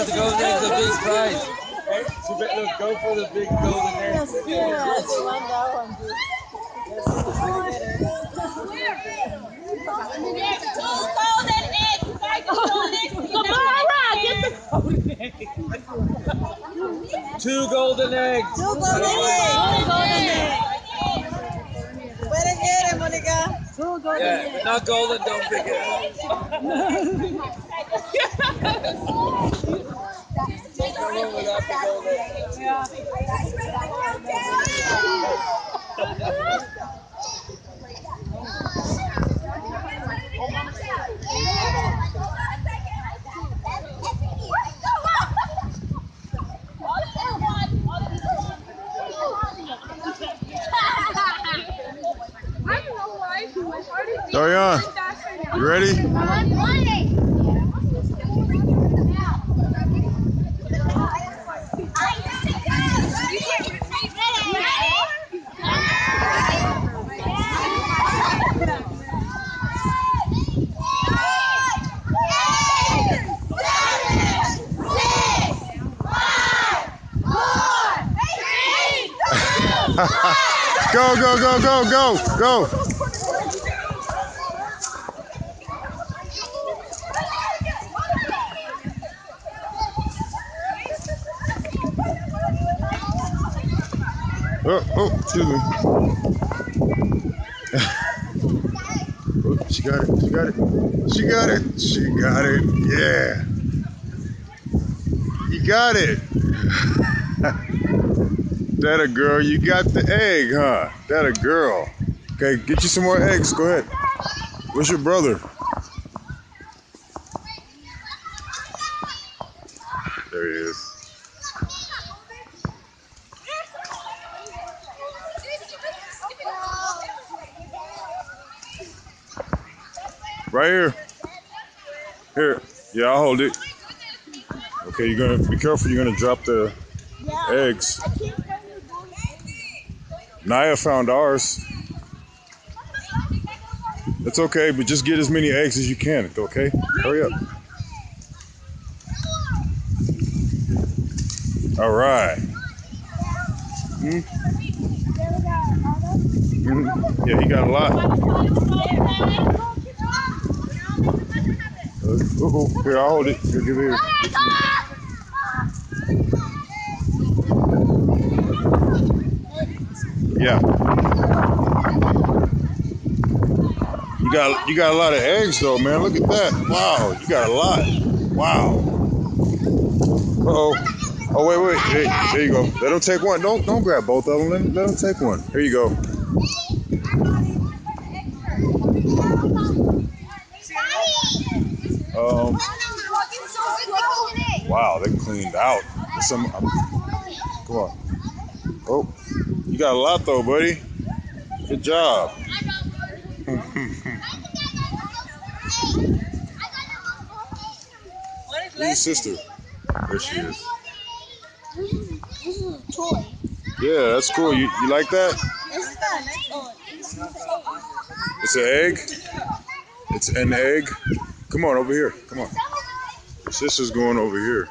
the golden egg's a big prize. Hey, so look, go for the big golden egg. Yeah, they want that one, dude. Two golden eggs. Two golden eggs. Better get it, Monica. Two golden eggs. Yeah, not golden, don't pick it up. Darian, you ready? Go, go, go, go, go, go. Oh, excuse me. Oh, she got it, she got it. She got it, she got it. Yeah. You got it. That a girl, you got the egg, huh? That a girl. Okay, get you some more eggs, go ahead. Where's your brother? There he is. Right here. Here. Yeah, I'll hold it. Okay, you're gonna be careful, you're gonna drop the eggs. Naya found ours. It's okay, but just get as many eggs as you can, okay? Hurry up. All right. Yeah, he got a lot. Here, I'll hold it. Here, give it here. Yeah. You got a lot of eggs though, man. Look at that. Wow, you got a lot. Wow. Uh-oh. Oh, wait. Hey, there you go. Let them take one. Don't grab both of them. Let them take one. Here you go. Wow, they cleaned out. Come on. Oh, you got a lot though, buddy. Good job. Where's your sister? There she is. This is a toy. Yeah, that's cool. You like that? It's an egg? It's an egg? Come on, over here. Come on. Your sister's going over here.